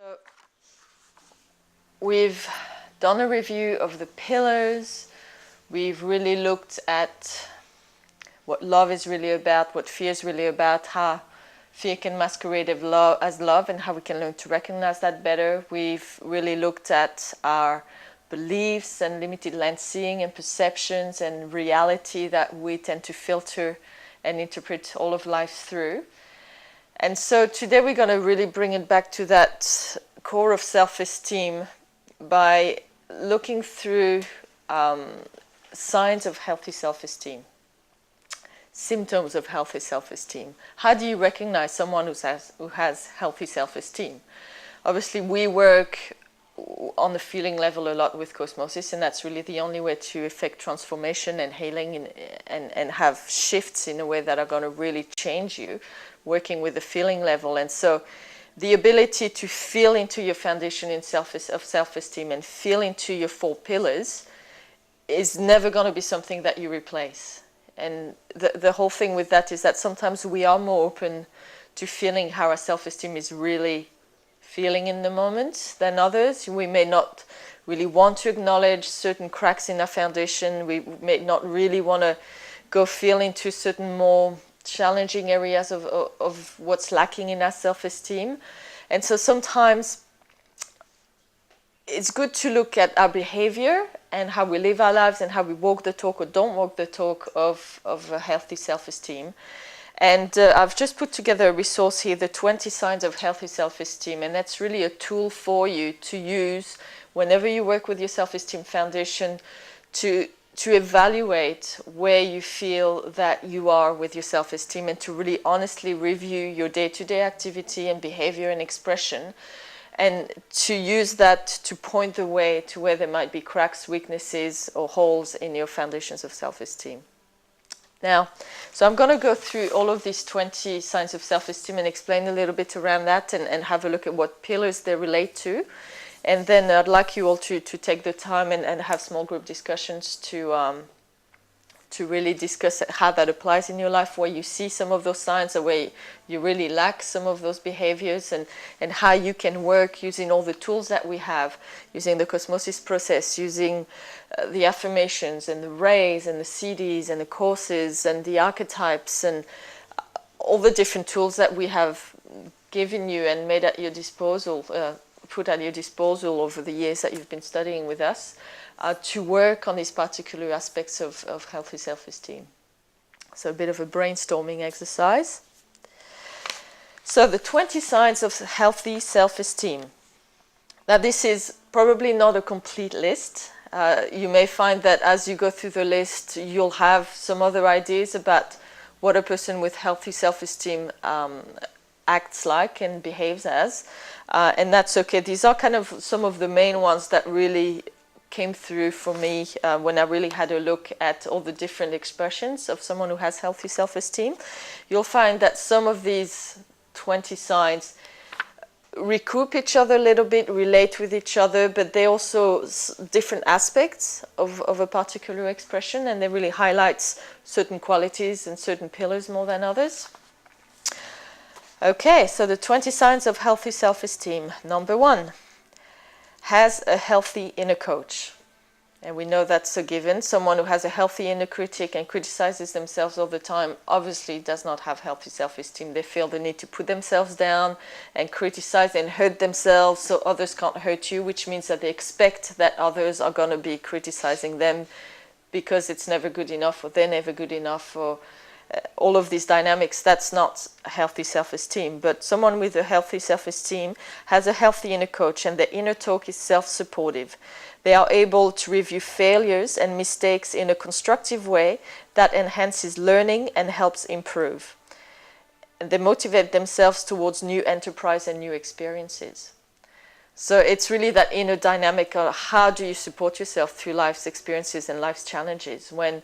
So we've done a review of the pillars. We've really looked at what love is really about, what fear is really about, how fear can masquerade as love, and how we can learn to recognize that better. We've really looked at our beliefs and limited lens seeing and perceptions and reality that we tend to filter and interpret all of life through. And so today we're going to really bring it back to that core of self-esteem by looking through signs of healthy self-esteem, symptoms of healthy self-esteem. How do you recognize someone who has healthy self-esteem? Obviously, we work on the feeling level a lot with Cosmosis, and that's really the only way to effect transformation and healing and have shifts in a way that are going to really change you, working with the feeling level. And so the ability to feel into your foundation of self-esteem and feel into your 4 pillars is never going to be something that you replace. And the whole thing with that is that sometimes we are more open to feeling how our self-esteem is really feeling in the moment than others. We may not really want to acknowledge certain cracks in our foundation. We may not really want to go feel into certain more challenging areas of what's lacking in our self-esteem. And so sometimes it's good to look at our behavior and how we live our lives and how we walk the talk or don't walk the talk of a healthy self-esteem. And I've just put together a resource here, the 20 signs of healthy self-esteem, and that's really a tool for you to use whenever you work with your self-esteem foundation to evaluate where you feel that you are with your self-esteem and to really honestly review your day-to-day activity and behavior and expression, and to use that to point the way to where there might be cracks, weaknesses, or holes in your foundations of self-esteem. Now, so I'm going to go through all of these 20 signs of self-esteem and explain a little bit around that and have a look at what pillars they relate to. And then I'd like you all to take the time and have small group discussions to really discuss how that applies in your life, where you see some of those signs or where you really lack some of those behaviors, and how you can work using all the tools that we have, using the Cosmosis process, using the affirmations and the rays and the CDs and the courses and the archetypes and all the different tools that we have given you and made at your disposal, put at your disposal over the years that you've been studying with us, to work on these particular aspects of healthy self-esteem. So a bit of a brainstorming exercise. So the 20 signs of healthy self-esteem. Now this is probably not a complete list. You may find that as you go through the list, you'll have some other ideas about what a person with healthy self-esteem acts like and behaves as. And that's okay. These are kind of some of the main ones that really came through for me when I really had a look at all the different expressions of someone who has healthy self-esteem. You'll find that some of these 20 signs recoup each other a little bit, relate with each other, but they also different aspects of a particular expression, and they really highlights certain qualities and certain pillars more than others. Okay, so the 20 signs of healthy self-esteem. Number 1, has a healthy inner coach. And we know that's a given. Someone who has a healthy inner critic and criticizes themselves all the time obviously does not have healthy self-esteem. They feel the need to put themselves down and criticize and hurt themselves so others can't hurt you, which means that they expect that others are going to be criticizing them because it's never good enough or they're never good enough, or all of these dynamics. That's not a healthy self-esteem. But someone with a healthy self-esteem has a healthy inner coach, and their inner talk is self-supportive. They are able to review failures and mistakes in a constructive way that enhances learning and helps improve. And they motivate themselves towards new enterprise and new experiences. So it's really that inner dynamic of how do you support yourself through life's experiences and life's challenges. When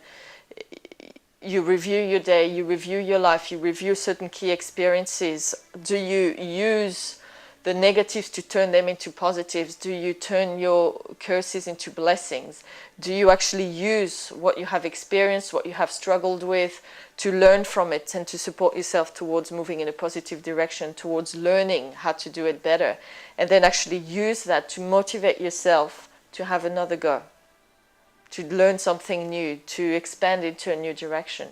you review your day, you review your life, you review certain key experiences, do you use the negatives to turn them into positives? Do you turn your curses into blessings? Do you actually use what you have experienced, what you have struggled with, to learn from it and to support yourself towards moving in a positive direction, towards learning how to do it better, and then actually use that to motivate yourself to have another go, to learn something new, to expand into a new direction?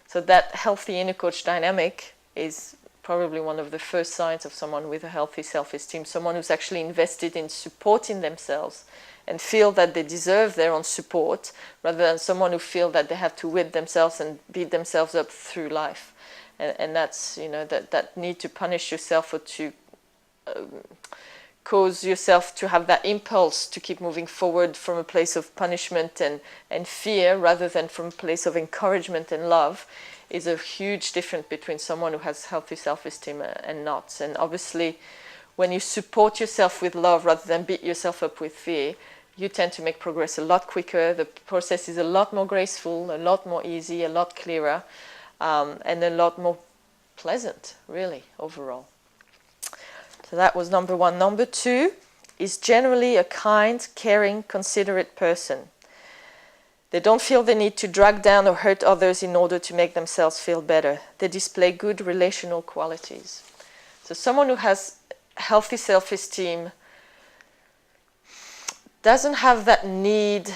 So that healthy inner coach dynamic is probably one of the first signs of someone with a healthy self-esteem, someone who's actually invested in supporting themselves and feel that they deserve their own support, rather than someone who feel that they have to whip themselves and beat themselves up through life. And that's, that need to punish yourself or to cause yourself to have that impulse to keep moving forward from a place of punishment and fear, rather than from a place of encouragement and love, is a huge difference between someone who has healthy self-esteem and not. And obviously, when you support yourself with love rather than beat yourself up with fear, you tend to make progress a lot quicker. The process is a lot more graceful, a lot more easy, a lot clearer, and a lot more pleasant, really, overall. So that was number one. Number two is generally a kind, caring, considerate person. They don't feel the need to drag down or hurt others in order to make themselves feel better. They display good relational qualities. So someone who has healthy self-esteem doesn't have that need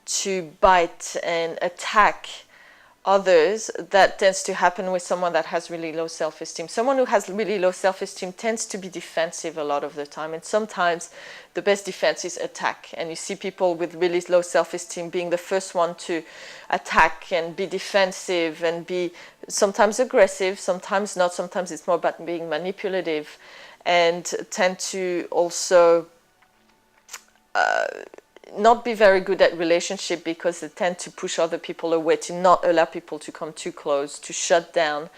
to bite and attack others that tends to happen with someone that has really low self-esteem. Someone who has really low self-esteem tends to be defensive a lot of the time, and sometimes the best defense is attack. And you see people with really low self-esteem being the first one to attack and be defensive and be sometimes aggressive, sometimes not. Sometimes it's more about being manipulative, and tend to also not be very good at relationship, because they tend to push other people away, to not allow people to come too close, to shut down.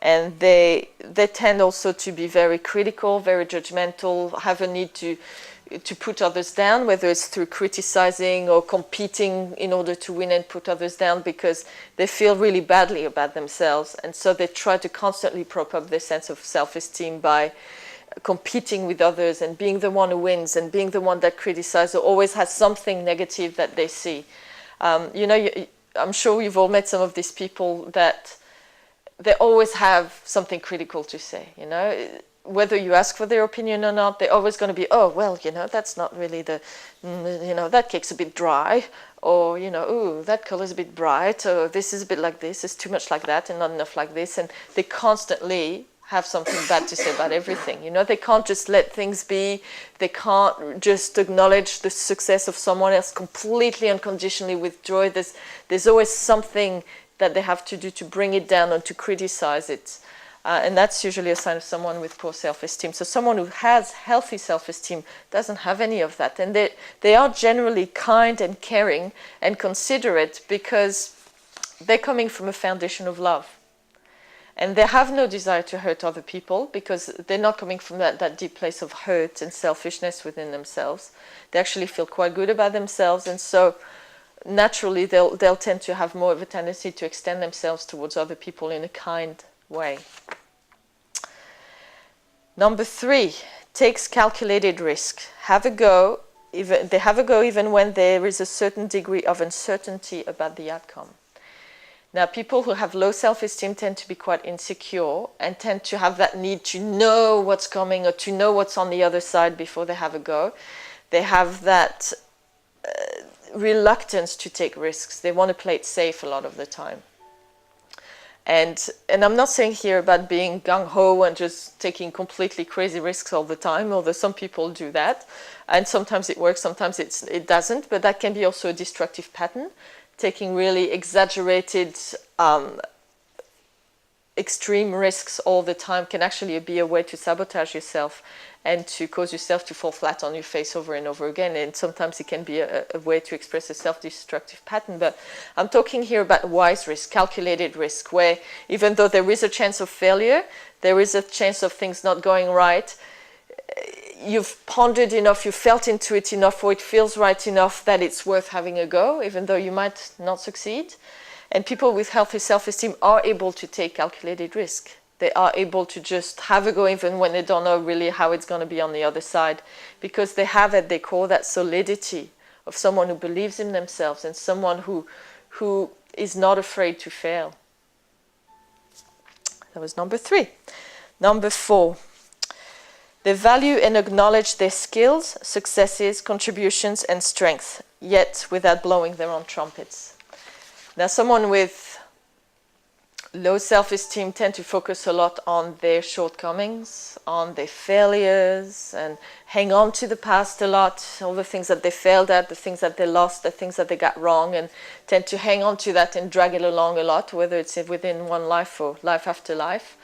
And they tend also to be very critical, very judgmental, have a need to put others down, whether it's through criticizing or competing in order to win and put others down, because they feel really badly about themselves. And so they try to constantly prop up their sense of self-esteem by competing with others and being the one who wins and being the one that criticizes or always has something negative that they see. I'm sure you've all met some of these people that they always have something critical to say, whether you ask for their opinion or not. They're always going to be, oh, well, that's not really that cake's a bit dry, or, ooh, that color's a bit bright, or this is a bit like this, it's too much like that and not enough like this. And they constantly have something bad to say about everything. They can't just let things be. They can't just acknowledge the success of someone else completely unconditionally with joy. There's always something that they have to do to bring it down and to criticize it. And that's usually a sign of someone with poor self-esteem. So someone who has healthy self-esteem doesn't have any of that. And they are generally kind and caring and considerate, because they're coming from a foundation of love. And they have no desire to hurt other people, because they're not coming from that deep place of hurt and selfishness within themselves. They actually feel quite good about themselves, and so naturally they'll tend to have more of a tendency to extend themselves towards other people in a kind way. Number three, takes calculated risk. Have a go. They have a go even when there is a certain degree of uncertainty about the outcome. Now, people who have low self-esteem tend to be quite insecure and tend to have that need to know what's coming or to know what's on the other side before they have a go. They have that reluctance to take risks. They want to play it safe a lot of the time. And I'm not saying here about being gung-ho and just taking completely crazy risks all the time, although some people do that. And sometimes it works, sometimes it doesn't, but that can be also a destructive pattern. Taking really exaggerated, extreme risks all the time can actually be a way to sabotage yourself and to cause yourself to fall flat on your face over and over again. And sometimes it can be a way to express a self-destructive pattern. But I'm talking here about wise risk, calculated risk, where even though there is a chance of failure, there is a chance of things not going right, you've pondered enough, you've felt into it enough, or it feels right enough that it's worth having a go, even though you might not succeed. And people with healthy self-esteem are able to take calculated risk. They are able to just have a go even when they don't know really how it's going to be on the other side, because they have at their core that solidity of someone who believes in themselves and someone who is not afraid to fail. That was number 3. Number 4. They value and acknowledge their skills, successes, contributions, and strengths, yet without blowing their own trumpets. Now, someone with low self-esteem tend to focus a lot on their shortcomings, on their failures, and hang on to the past a lot, all the things that they failed at, the things that they lost, the things that they got wrong, and tend to hang on to that and drag it along a lot, whether it's within one life or life after life.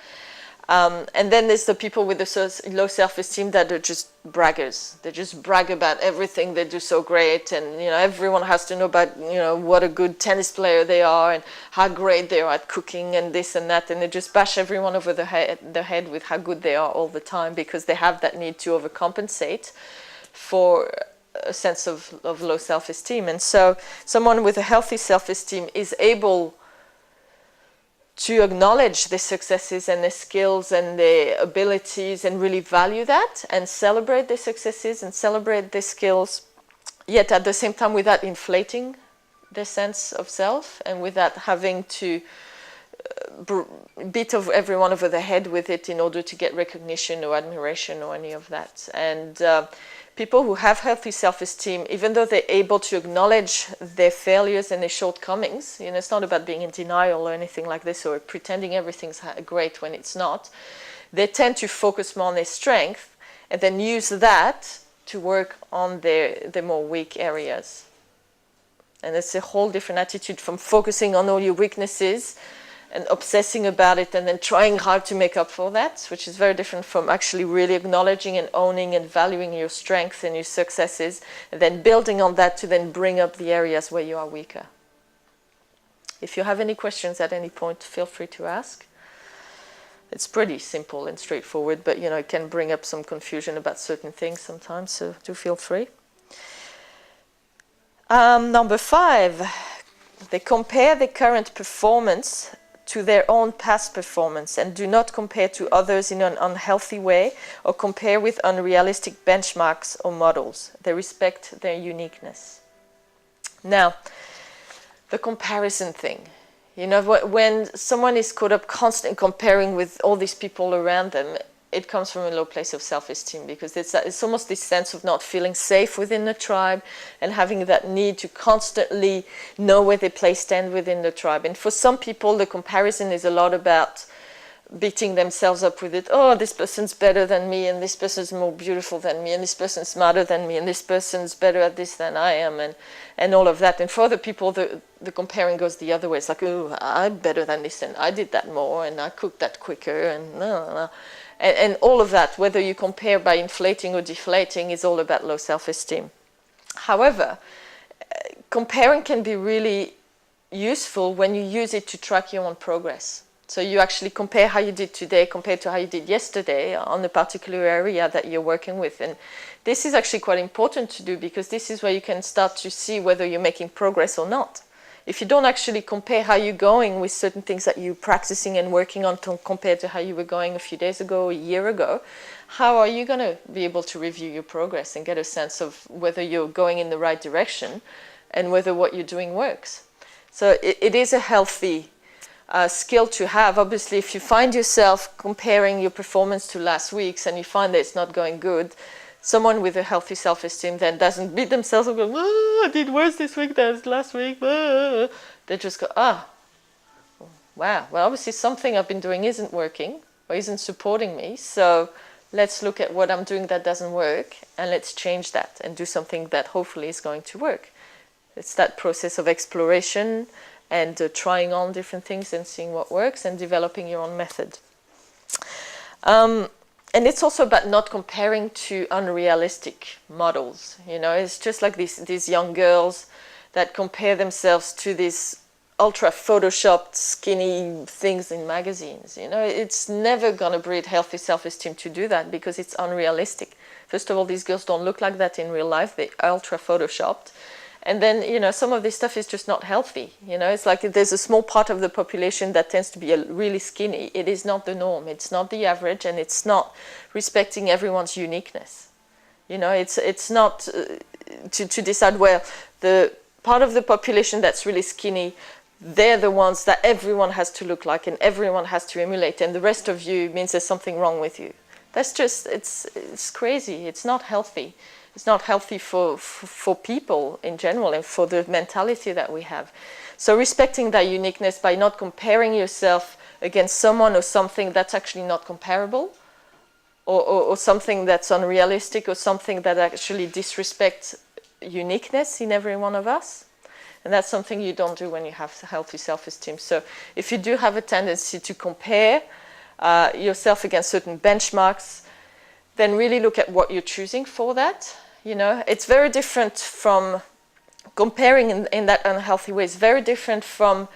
And then there's the people with the low self-esteem that are just braggers. They just brag about everything they do so great, and everyone has to know about what a good tennis player they are and how great they are at cooking and this and that, and they just bash everyone over their head with how good they are all the time, because they have that need to overcompensate for a sense of low self-esteem. And so someone with a healthy self-esteem is able to acknowledge their successes and their skills and their abilities and really value that and celebrate their successes and celebrate their skills, yet at the same time without inflating their sense of self and without having to beat everyone over the head with it in order to get recognition or admiration or any of that. And people who have healthy self-esteem, even though they're able to acknowledge their failures and their shortcomings, it's not about being in denial or anything like this or pretending everything's great when it's not. They tend to focus more on their strength and then use that to work on their more weak areas. And it's a whole different attitude from focusing on all your weaknesses and obsessing about it and then trying hard to make up for that, which is very different from actually really acknowledging and owning and valuing your strengths and your successes, and then building on that to then bring up the areas where you are weaker. If you have any questions at any point, feel free to ask. It's pretty simple and straightforward, but it can bring up some confusion about certain things sometimes, so do feel free. Number 5, they compare their current performance to their own past performance and do not compare to others in an unhealthy way or compare with unrealistic benchmarks or models. They respect their uniqueness. Now, the comparison thing. When someone is caught up constantly comparing with all these people around them, it comes from a low place of self-esteem, because it's almost this sense of not feeling safe within the tribe and having that need to constantly know where their place stands within the tribe. And for some people, the comparison is a lot about beating themselves up with it. Oh, this person's better than me, and this person's more beautiful than me, and this person's smarter than me, and this person's better at this than I am, and all of that. And for other people, the comparing goes the other way. It's like, oh, I'm better than this, and I did that more, and I cooked that quicker, and no. And all of that, whether you compare by inflating or deflating, is all about low self-esteem. However, comparing can be really useful when you use it to track your own progress. So you actually compare how you did today compared to how you did yesterday on a particular area that you're working with. And this is actually quite important to do, because this is where you can start to see whether you're making progress or not. If you don't actually compare how you're going with certain things that you're practicing and working on compared to how you were going a few days ago, a year ago, how are you going to be able to review your progress and get a sense of whether you're going in the right direction and whether what you're doing works? So it is a healthy skill to have. Obviously, if you find yourself comparing your performance to last week's and you find that it's not going good, someone with a healthy self-esteem then doesn't beat themselves up and go, oh, I did worse this week than last week. Oh. They just go, wow, well, obviously something I've been doing isn't working or isn't supporting me. So let's look at what I'm doing that doesn't work and let's change that and do something that hopefully is going to work. It's that process of exploration and trying on different things and seeing what works and developing your own method. And it's also about not comparing to unrealistic models. It's just like these young girls that compare themselves to these ultra photoshopped skinny things in magazines. It's never going to breed healthy self-esteem to do that, because it's unrealistic. First of all, these girls don't look like that in real life. They're ultra photoshopped. And then, you know, some of this stuff is just not healthy. You know, it's like there's a small part of the population that tends to be really skinny. It is not the norm. It's not the average, and it's not respecting everyone's uniqueness. You know, it's not to decide, well, the part of the population that's really skinny, they're the ones that everyone has to look like and everyone has to emulate, and the rest of you means there's something wrong with you. That's just, it's crazy. It's not healthy. It's not healthy for people in general and for the mentality that we have. So respecting that uniqueness by not comparing yourself against someone or something that's actually not comparable, or something that's unrealistic, or something that actually disrespects uniqueness in every one of us. And that's something you don't do when you have healthy self-esteem. So if you do have a tendency to compare yourself against certain benchmarks, then really look at what you're choosing for that. You know, it's very different from comparing in that unhealthy way. It's very different from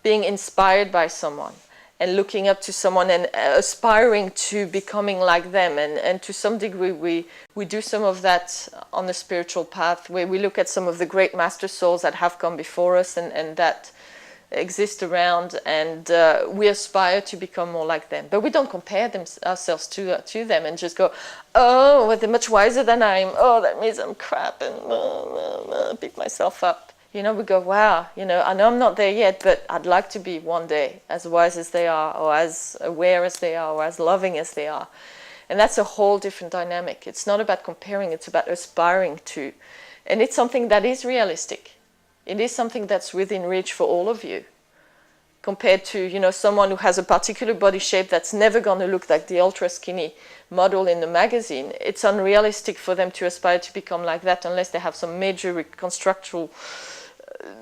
being inspired by someone and looking up to someone and aspiring to becoming like them. And to some degree, we do some of that on the spiritual path, where we look at some of the great master souls that have come before us and that exist around, and we aspire to become more like them. But we don't compare ourselves to them and just go, oh, well, they're much wiser than I am. Oh, that means I'm crap, and beat myself up. You know, we go, wow, you know, I know I'm not there yet, but I'd like to be one day as wise as they are, or as aware as they are, or as loving as they are. And that's a whole different dynamic. It's not about comparing, it's about aspiring to. And it's something that is realistic. It is something that's within reach for all of you. Compared to, you know, someone who has a particular body shape that's never going to look like the ultra skinny model in the magazine. It's unrealistic for them to aspire to become like that unless they have some major reconstructional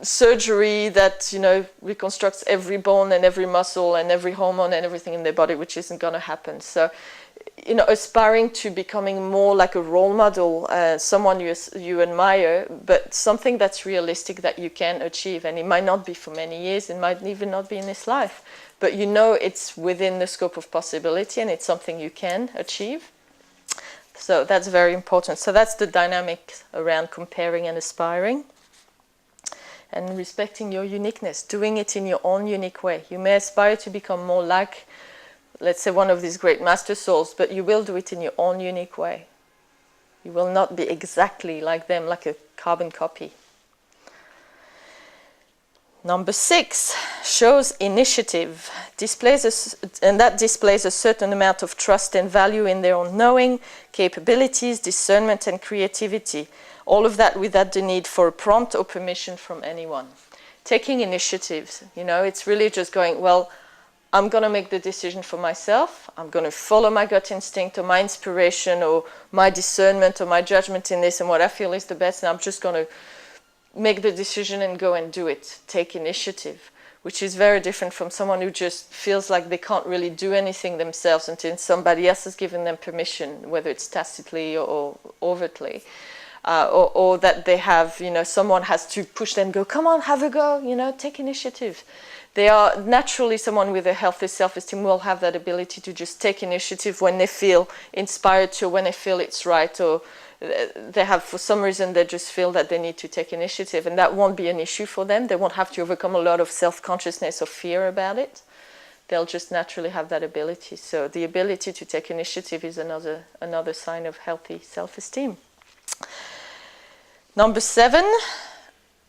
surgery that, you know, reconstructs every bone and every muscle and every hormone and everything in their body, which isn't going to happen. So, you know, aspiring to becoming more like a role model, someone you admire, but something that's realistic that you can achieve. And it might not be for many years, it might even not be in this life, but you know it's within the scope of possibility and it's something you can achieve. So that's very important. So that's the dynamic around comparing and aspiring. And respecting your uniqueness, doing it in your own unique way. You may aspire to become more like, let's say, one of these great master souls, but you will do it in your own unique way. You will not be exactly like them, like a carbon copy. Number 6, shows initiative, and that displays a certain amount of trust and value in their own knowing, capabilities, discernment, and creativity. All of that without the need for a prompt or permission from anyone. Taking initiatives, you know, it's really just going, well, I'm going to make the decision for myself. I'm going to follow my gut instinct or my inspiration or my discernment or my judgment in this and what I feel is the best. And I'm just going to make the decision and go and do it. Take initiative, which is very different from someone who just feels like they can't really do anything themselves until somebody else has given them permission, whether it's tacitly or overtly. Or that they have, you know, someone has to push them, go, come on, have a go, you know, take initiative. They are naturally, someone with a healthy self-esteem will have that ability to just take initiative when they feel inspired to, when they feel it's right, or they have, for some reason, they just feel that they need to take initiative, and that won't be an issue for them. They won't have to overcome a lot of self-consciousness or fear about it. They'll just naturally have that ability. So the ability to take initiative is another sign of healthy self-esteem. Number 7,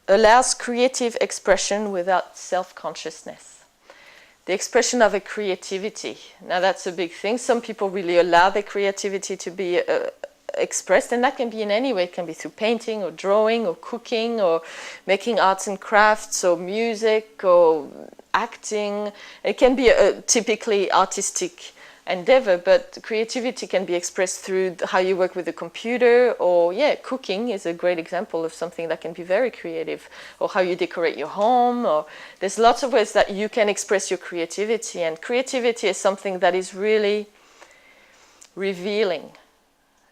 allows creative expression without self-consciousness. The expression of a creativity. Now that's a big thing. Some people really allow their creativity to be expressed, and that can be in any way. It can be through painting or drawing or cooking or making arts and crafts or music or acting. It can be a typically artistic endeavor, but creativity can be expressed through how you work with the computer, or cooking is a great example of something that can be very creative, or how you decorate your home, or there's lots of ways that you can express your creativity. And creativity is something that is really revealing,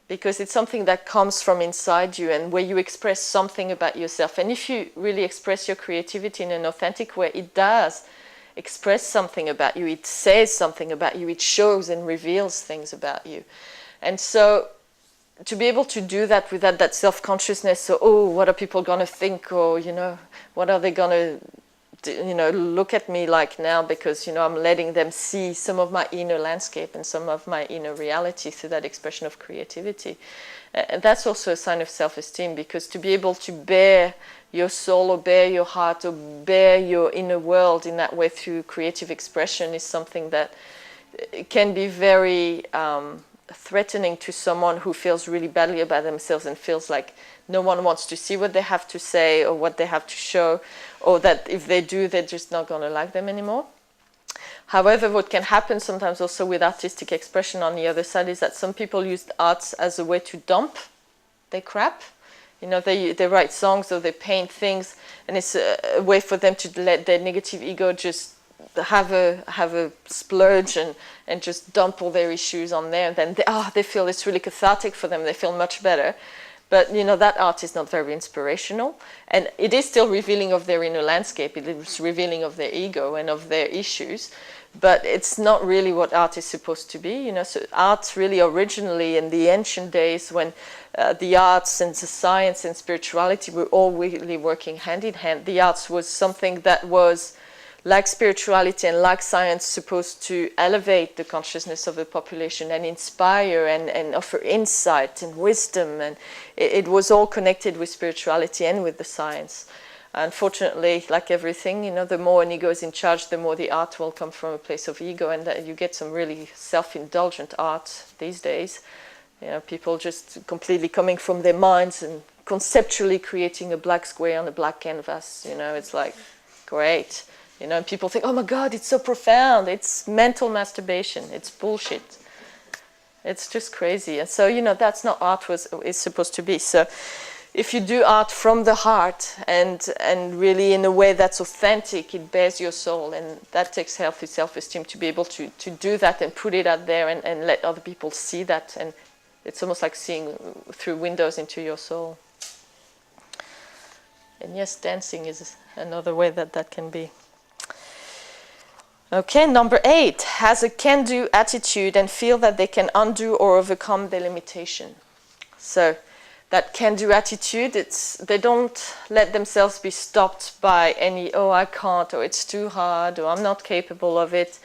because it's something that comes from inside you and where you express something about yourself. And if you really express your creativity in an authentic way, it does express something about you, it says something about you, it shows and reveals things about you. And so to be able to do that without that self-consciousness, so, oh, what are people going to think, or, you know, what are they going to, you know, look at me like now, because, you know, I'm letting them see some of my inner landscape and some of my inner reality through that expression of creativity. And that's also a sign of self-esteem, because to be able to bear your soul, or bear your heart, or bear your inner world in that way through creative expression is something that can be very threatening to someone who feels really badly about themselves and feels like no one wants to see what they have to say or what they have to show, or that if they do, they're just not going to like them anymore. However, what can happen sometimes also with artistic expression on the other side is that some people use the arts as a way to dump their crap. You know, they write songs or they paint things, and it's a way for them to let their negative ego just have a splurge and just dump all their issues on there. And then they feel it's really cathartic for them. They feel much better. But, you know, that art is not very inspirational. And it is still revealing of their inner landscape. It is revealing of their ego and of their issues. But it's not really what art is supposed to be. You know, so art really originally in the ancient days, when the arts and the science and spirituality were all really working hand in hand, the arts was something that was, like spirituality and like science, supposed to elevate the consciousness of the population and inspire and offer insight and wisdom. And it was all connected with spirituality and with the science. Unfortunately, like everything, you know, the more an ego is in charge, the more the art will come from a place of ego, and that you get some really self-indulgent art these days. You know, people just completely coming from their minds and conceptually creating a black square on a black canvas. You know, it's like, great. You know, and people think, oh my God, it's so profound. It's mental masturbation. It's bullshit. It's just crazy. And so, you know, that's not art is supposed to be. So if you do art from the heart and really in a way that's authentic, it bears your soul. And that takes healthy self-esteem to be able to do that and put it out there and let other people see that. And it's almost like seeing through windows into your soul. And yes, dancing is another way that can be. Okay, number 8, has a can-do attitude and feel that they can undo or overcome their limitation. So that can-do attitude, they don't let themselves be stopped by any, oh, I can't, or it's too hard, or I'm not capable of it.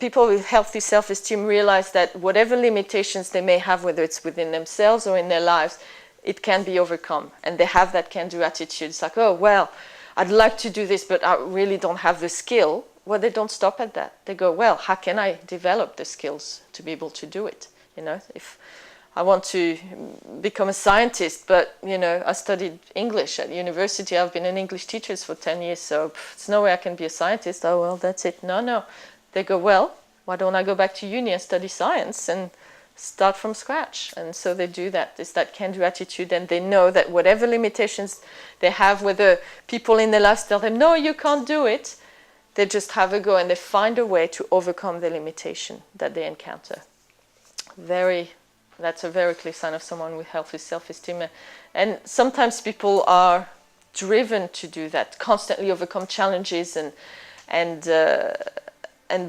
People with healthy self-esteem realize that whatever limitations they may have, whether it's within themselves or in their lives, it can be overcome. And they have that can-do attitude. It's like, oh, well, I'd like to do this, but I really don't have the skill. Well, they don't stop at that. They go, well, how can I develop the skills to be able to do it? You know, if I want to become a scientist, but, you know, I studied English at university. I've been an English teacher for 10 years, so there's no way I can be a scientist. Oh, well, that's it. No. They go, well, why don't I go back to uni and study science and start from scratch? And so they do that. It's that can-do attitude, and they know that whatever limitations they have, whether people in their lives tell them, no, you can't do it, they just have a go and they find a way to overcome the limitation that they encounter. That's a very clear sign of someone with healthy self-esteem. And sometimes people are driven to do that, constantly overcome challenges and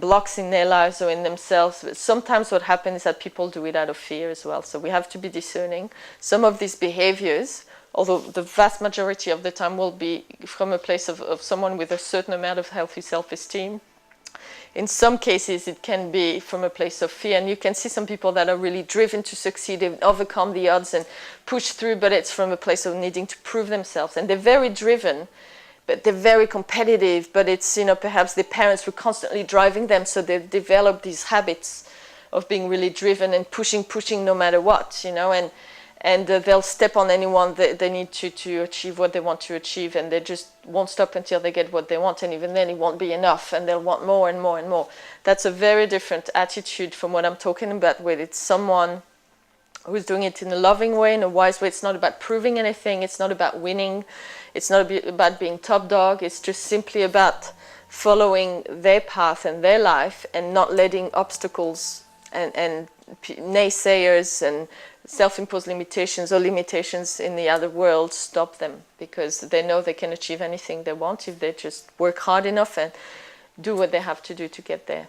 blocks in their lives or in themselves. But sometimes what happens is that people do it out of fear as well. So we have to be discerning. Some of these behaviors, although the vast majority of the time will be from a place of someone with a certain amount of healthy self-esteem. In some cases, it can be from a place of fear. And you can see some people that are really driven to succeed and overcome the odds and push through, but it's from a place of needing to prove themselves. And they're very driven, but they're very competitive. But it's, you know, perhaps their parents were constantly driving them, so they've developed these habits of being really driven and pushing no matter what, you know, and they'll step on anyone they need to achieve what they want to achieve, and they just won't stop until they get what they want, and even then it won't be enough, and they'll want more and more and more. That's a very different attitude from what I'm talking about, where it's someone who's doing it in a loving way, in a wise way. It's not about proving anything, it's not about winning, it's not about being top dog, it's just simply about following their path and their life and not letting obstacles and naysayers and self-imposed limitations or limitations in the other world stop them, because they know they can achieve anything they want if they just work hard enough and do what they have to do to get there.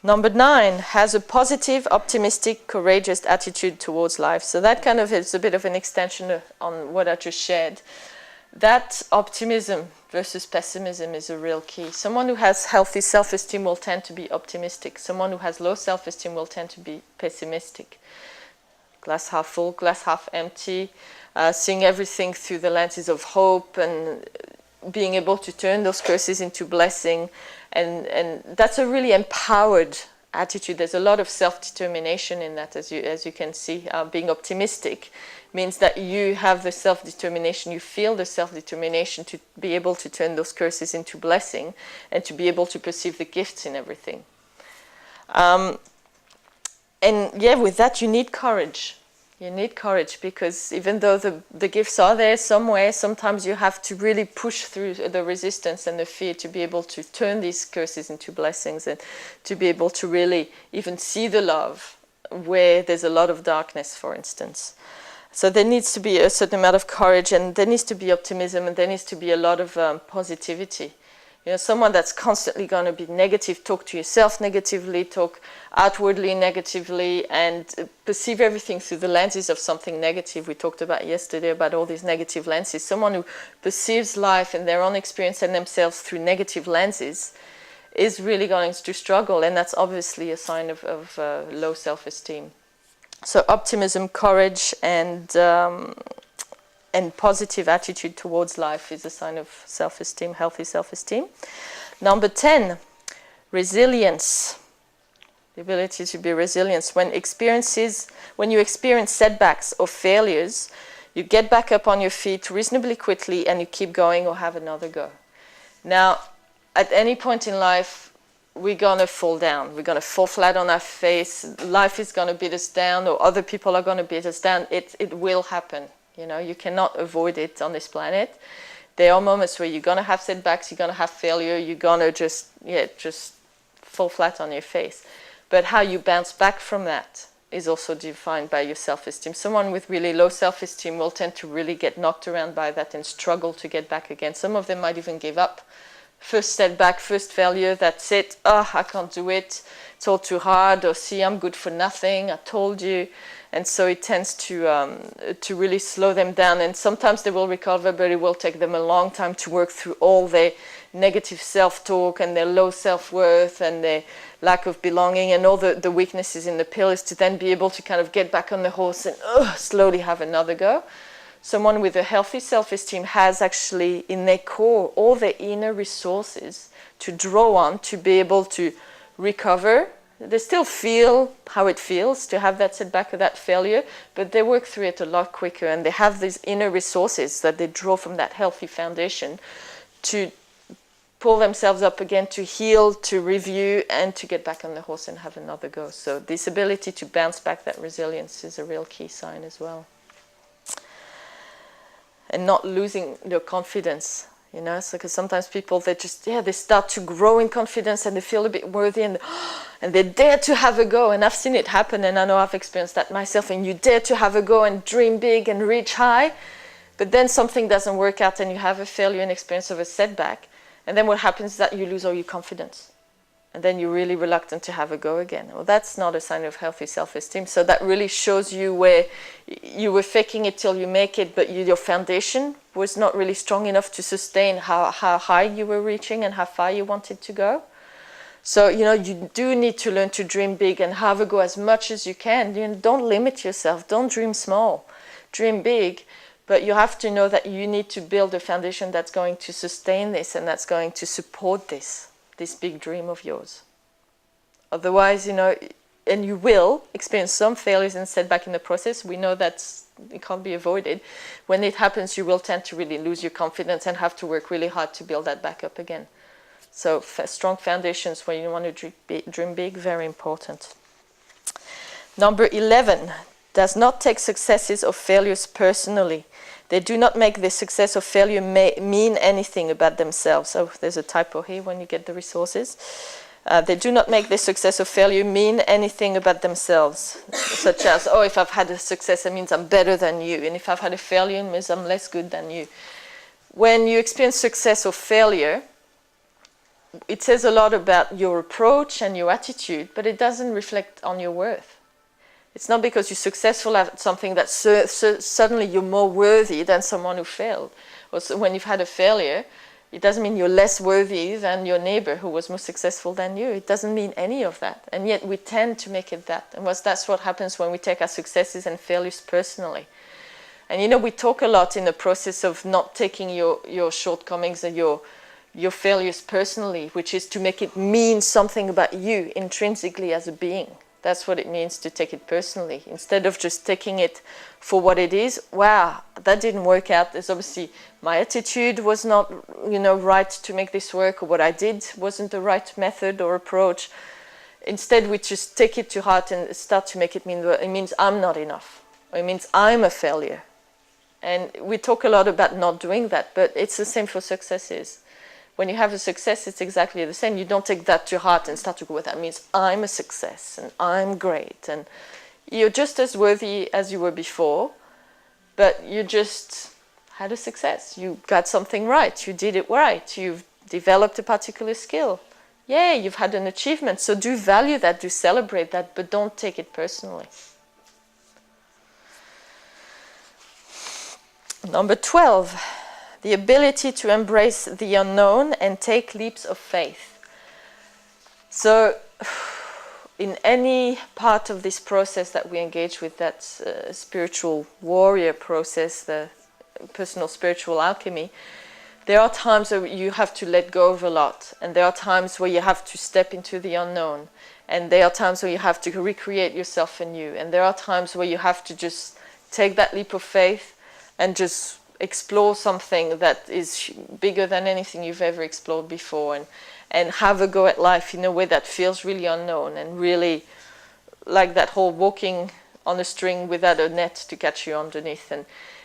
Number 9, has a positive, optimistic, courageous attitude towards life. So that kind of is a bit of an extension on what I just shared. That optimism versus pessimism is a real key. Someone who has healthy self-esteem will tend to be optimistic. Someone who has low self-esteem will tend to be pessimistic. Glass half full, glass half empty, seeing everything through the lenses of hope and being able to turn those curses into blessing. And that's a really empowered attitude. There's a lot of self-determination in that, as you can see. Being optimistic means that you have the self-determination, you feel the self-determination to be able to turn those curses into blessing and to be able to perceive the gifts in everything. And yeah, with that you need courage. You need courage, because even though the gifts are there somewhere, sometimes you have to really push through the resistance and the fear to be able to turn these curses into blessings and to be able to really even see the love where there's a lot of darkness, for instance. So there needs to be a certain amount of courage, and there needs to be optimism, and there needs to be a lot of positivity. You know, someone that's constantly going to be negative, talk to yourself negatively, talk outwardly negatively, and perceive everything through the lenses of something negative. We talked about yesterday about all these negative lenses. Someone who perceives life and their own experience and themselves through negative lenses is really going to struggle, and that's obviously a sign of low self-esteem. So optimism, courage, and positive attitude towards life is a sign of self-esteem, healthy self-esteem. Number 10, resilience. The ability to be resilient. When you experience setbacks or failures, you get back up on your feet reasonably quickly and you keep going or have another go. Now, at any point in life, we're going to fall down. We're going to fall flat on our face. Life is going to beat us down, or other people are going to beat us down. It will happen. You know, you cannot avoid it on this planet. There are moments where you're going to have setbacks, you're going to have failure, you're going to just fall flat on your face. But how you bounce back from that is also defined by your self-esteem. Someone with really low self-esteem will tend to really get knocked around by that and struggle to get back again. Some of them might even give up. First setback, first failure, that's it. Oh, I can't do it. It's all too hard. Or see, I'm good for nothing. I told you. And so it tends to really slow them down. And sometimes they will recover, but it will take them a long time to work through all their negative self-talk and their low self-worth and their lack of belonging and all the weaknesses in the pillars, to then be able to kind of get back on the horse and slowly have another go. Someone with a healthy self-esteem has actually in their core all their inner resources to draw on to be able to recover. They still feel how it feels to have that setback or that failure, but they work through it a lot quicker, and they have these inner resources that they draw from that healthy foundation to pull themselves up again, to heal, to review, and to get back on the horse and have another go. So this ability to bounce back, that resilience, is a real key sign as well. And not losing their confidence. You know, so because sometimes people, they start to grow in confidence and they feel a bit worthy and they dare to have a go. And I've seen it happen, and I know I've experienced that myself. And you dare to have a go and dream big and reach high, but then something doesn't work out and you have a failure and experience of a setback. And then what happens is that you lose all your confidence. And then you're really reluctant to have a go again. Well, that's not a sign of healthy self-esteem. So that really shows you where you were faking it till you make it, but your foundation was not really strong enough to sustain how high you were reaching and how far you wanted to go. So, you know, you do need to learn to dream big and have a go as much as you can. You know, don't limit yourself. Don't dream small. Dream big. But you have to know that you need to build a foundation that's going to sustain this and that's going to support this big dream of yours. Otherwise, you know, and you will experience some failures and setback in the process. We know that it can't be avoided. When it happens, you will tend to really lose your confidence and have to work really hard to build that back up again. So strong foundations when you want to dream big, very important. Number 11, does not take successes or failures personally. They do not make the success or failure mean anything about themselves. Oh, there's a typo here when you get the resources. They do not make the success or failure mean anything about themselves, such as, oh, if I've had a success, it means I'm better than you. And if I've had a failure, it means I'm less good than you. When you experience success or failure, it says a lot about your approach and your attitude, but it doesn't reflect on your worth. It's not because you're successful at something that suddenly you're more worthy than someone who failed. Or so when you've had a failure, it doesn't mean you're less worthy than your neighbor who was more successful than you. It doesn't mean any of that. And yet we tend to make it that. And that's what happens when we take our successes and failures personally. And you know, we talk a lot in the process of not taking your shortcomings and your failures personally, which is to make it mean something about you intrinsically as a being. That's what it means to take it personally. Instead of just taking it for what it is, wow, that didn't work out. There's obviously my attitude was not, right to make this work, or what I did wasn't the right method or approach. Instead, we just take it to heart and start to make it mean, it means I'm not enough. Or it means I'm a failure. And we talk a lot about not doing that, but it's the same for successes. When you have a success, it's exactly the same. You don't take that to heart and start to go, well, that means I'm a success and I'm great. And you're just as worthy as you were before, but you just had a success. You got something right. You did it right. You've developed a particular skill. Yeah, you've had an achievement. So do value that, do celebrate that, but don't take it personally. Number 12. The ability to embrace the unknown and take leaps of faith. So, in any part of this process that we engage with, that spiritual warrior process, the personal spiritual alchemy, there are times where you have to let go of a lot, and there are times where you have to step into the unknown, and there are times where you have to recreate yourself anew, and there are times where you have to just take that leap of faith and just explore something that is bigger than anything you've ever explored before, and have a go at life in a way that feels really unknown, and really like that whole walking on a string without a net to catch you underneath.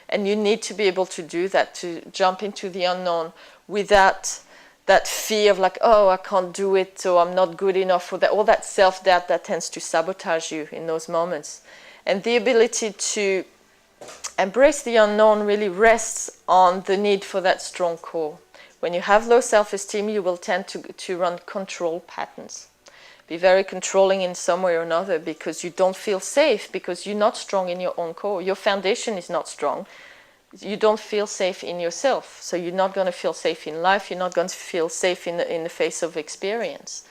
And you need to be able to do that, to jump into the unknown without that fear of like, oh, I can't do it, or I'm not good enough, or that, all that self-doubt that tends to sabotage you in those moments. And the ability to embrace the unknown really rests on the need for that strong core. When you have low self-esteem, you will tend to run control patterns. Be very controlling in some way or another, because you don't feel safe, because you're not strong in your own core. Your foundation is not strong. You don't feel safe in yourself. So you're not going to feel safe in life. You're not going to feel safe in the face of experience.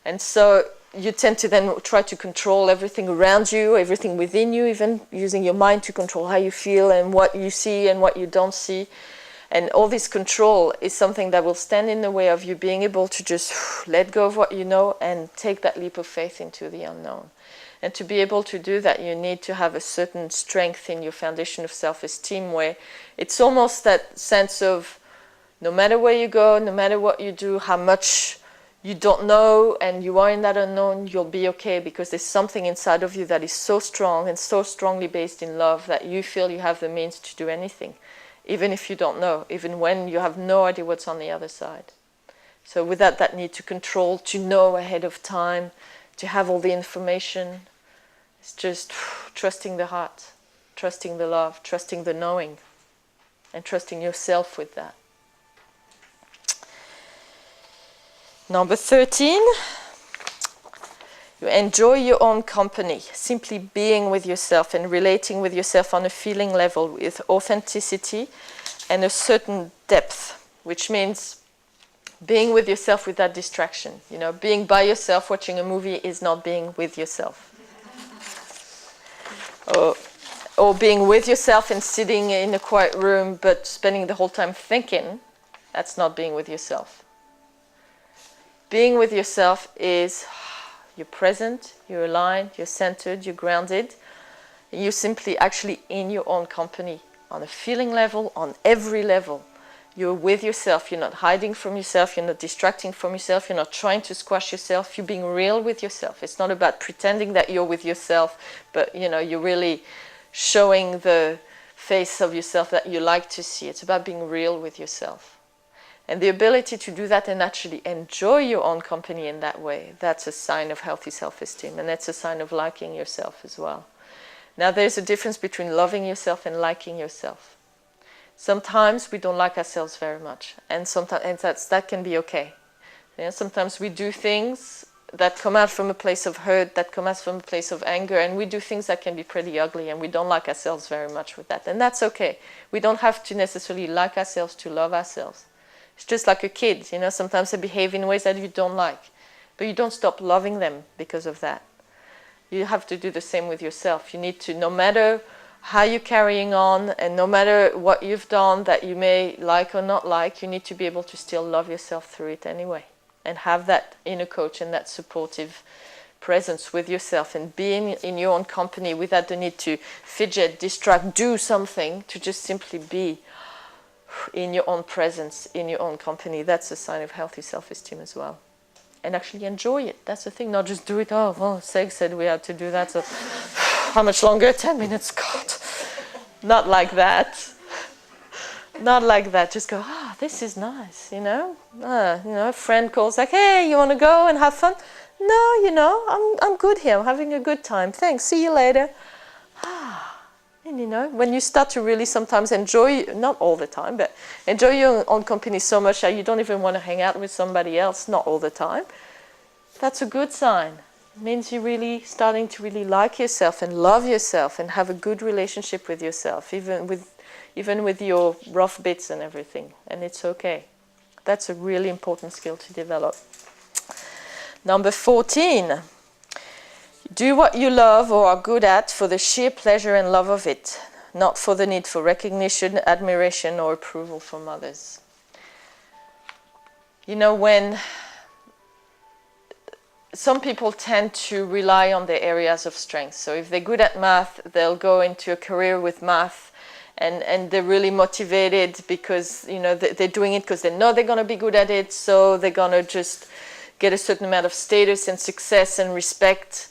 And so you tend to then try to control everything around you, everything within you, even using your mind to control how you feel and what you see and what you don't see. And all this control is something that will stand in the way of you being able to just let go of what you know and take that leap of faith into the unknown. And to be able to do that, you need to have a certain strength in your foundation of self-esteem, where it's almost that sense of no matter where you go, no matter what you do, how much you don't know and you are in that unknown, you'll be okay, because there's something inside of you that is so strong and so strongly based in love that you feel you have the means to do anything, even if you don't know, even when you have no idea what's on the other side. So without that need to control, to know ahead of time, to have all the information, it's just trusting the heart, trusting the love, trusting the knowing, and trusting yourself with that. Number 13, you enjoy your own company, simply being with yourself and relating with yourself on a feeling level with authenticity and a certain depth, which means being with yourself without distraction. You know, being by yourself watching a movie is not being with yourself. Or being with yourself and sitting in a quiet room but spending the whole time thinking, that's not being with yourself. Being with yourself is you're present, you're aligned, you're centered, you're grounded. You're simply actually in your own company on a feeling level, on every level. You're with yourself, you're not hiding from yourself, you're not distracting from yourself, you're not trying to squash yourself, you're being real with yourself. It's not about pretending that you're with yourself, but you're really showing the face of yourself that you like to see. It's about being real with yourself. And the ability to do that and actually enjoy your own company in that way, that's a sign of healthy self-esteem, and that's a sign of liking yourself as well. Now there's a difference between loving yourself and liking yourself. Sometimes we don't like ourselves very much, and sometimes that can be okay. Yeah, sometimes we do things that come out from a place of hurt, that come out from a place of anger, and we do things that can be pretty ugly, and we don't like ourselves very much with that. And that's okay. We don't have to necessarily like ourselves to love ourselves. It's just like a kid, you know, sometimes they behave in ways that you don't like, but you don't stop loving them because of that. You have to do the same with yourself. You need to, no matter how you're carrying on, and no matter what you've done that you may like or not like, you need to be able to still love yourself through it anyway. And have that inner coach and that supportive presence with yourself, and being in your own company without the need to fidget, distract, do something, to just simply be in your own presence, in your own company. That's a sign of healthy self-esteem as well. And actually enjoy it. That's the thing, not just do it, oh, well, Seg said we had to do that, so how much longer? 10 minutes, God. Not like that. Not like that. Just go, this is nice, you know. A friend calls like, hey, you want to go and have fun? No, you know, I'm good here. I'm having a good time. Thanks. See you later. And you know, when you start to really sometimes enjoy, not all the time, but enjoy your own company so much that you don't even want to hang out with somebody else, not all the time, that's a good sign. It means you're really starting to really like yourself and love yourself and have a good relationship with yourself, even with your rough bits and everything, and it's okay. That's a really important skill to develop. Number 14, do what you love or are good at for the sheer pleasure and love of it, not for the need for recognition, admiration, or approval from others. You know, when some people tend to rely on their areas of strength, so if they're good at math, they'll go into a career with math, and they're really motivated because, you know, they're doing it because they know they're going to be good at it, so they're going to just get a certain amount of status and success and respect.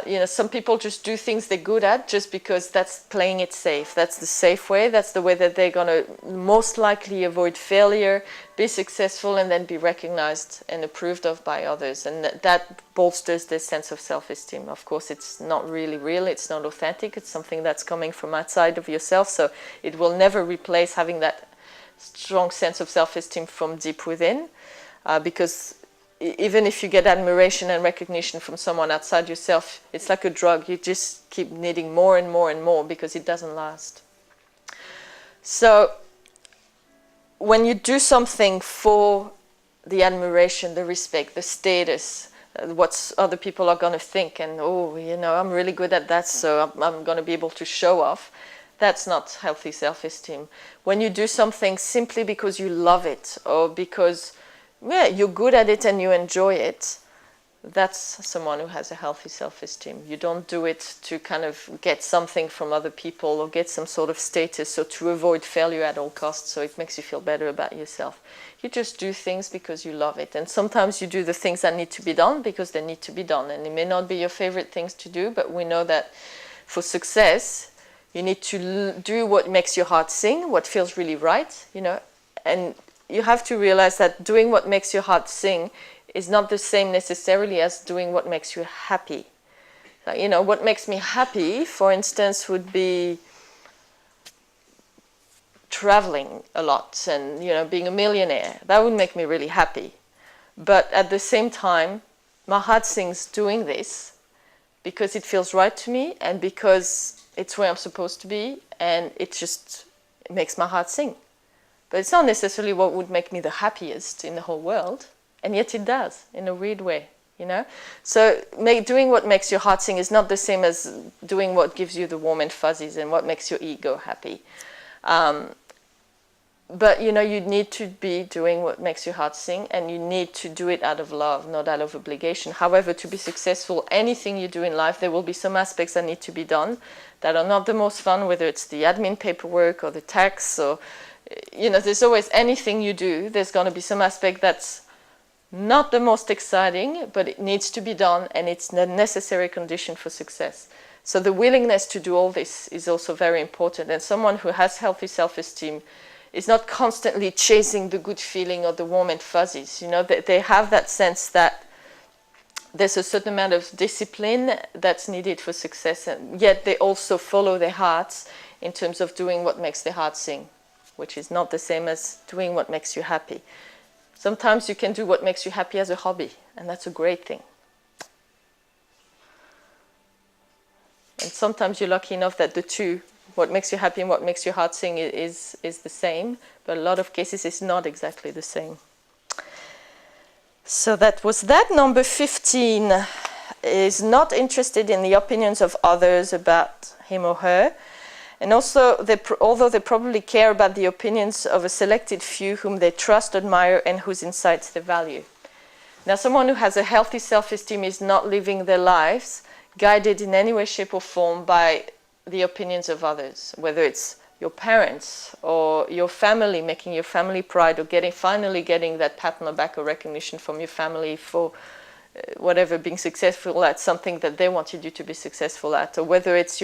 You know, some people just do things they're good at just because that's playing it safe. That's the safe way. That's the way that they're going to most likely avoid failure, be successful, and then be recognized and approved of by others. And that bolsters their sense of self-esteem. Of course, it's not really real. It's not authentic. It's something that's coming from outside of yourself. So it will never replace having that strong sense of self-esteem from deep within, because even if you get admiration and recognition from someone outside yourself, it's like a drug. You just keep needing more and more and more because it doesn't last. So when you do something for the admiration, the respect, the status, what other people are going to think, and oh, you know, I'm really good at that, so I'm going to be able to show off, that's not healthy self-esteem. When you do something simply because you love it, or because you're good at it and you enjoy it, that's someone who has a healthy self-esteem. You don't do it to kind of get something from other people or get some sort of status or to avoid failure at all costs so it makes you feel better about yourself. You just do things because you love it. And sometimes you do the things that need to be done because they need to be done. And it may not be your favorite things to do, but we know that for success, you need to do what makes your heart sing, what feels really right, you know, and you have to realize that doing what makes your heart sing is not the same necessarily as doing what makes you happy. Like, you know, what makes me happy, for instance, would be traveling a lot and, you know, being a millionaire. That would make me really happy. But at the same time, my heart sings doing this because it feels right to me and because it's where I'm supposed to be, and it makes my heart sing. But it's not necessarily what would make me the happiest in the whole world, and yet it does, in a weird way, you know? So doing what makes your heart sing is not the same as doing what gives you the warm and fuzzies and what makes your ego happy. But, you know, you need to be doing what makes your heart sing, and you need to do it out of love, not out of obligation. However, to be successful, anything you do in life, there will be some aspects that need to be done that are not the most fun, whether it's the admin paperwork or the tax, or, you know, there's always anything you do, there's going to be some aspect that's not the most exciting, but it needs to be done, and it's a necessary condition for success. So the willingness to do all this is also very important. And someone who has healthy self-esteem is not constantly chasing the good feeling or the warm and fuzzies. You know, they have that sense that there's a certain amount of discipline that's needed for success, and yet they also follow their hearts in terms of doing what makes their heart sing, which is not the same as doing what makes you happy. Sometimes you can do what makes you happy as a hobby, and that's a great thing. And sometimes you're lucky enough that the two, what makes you happy and what makes your heart sing, is the same, but a lot of cases it's not exactly the same. So that was that. Number 15 is not interested in the opinions of others about him or her. And also, although they probably care about the opinions of a selected few whom they trust, admire, and whose insights they value. Now, someone who has a healthy self-esteem is not living their lives guided in any way, shape, or form by the opinions of others, whether it's your parents or your family, making your family proud, or finally getting that pat on the back or recognition from your family for whatever, being successful at something that they wanted you to be successful at, or whether it's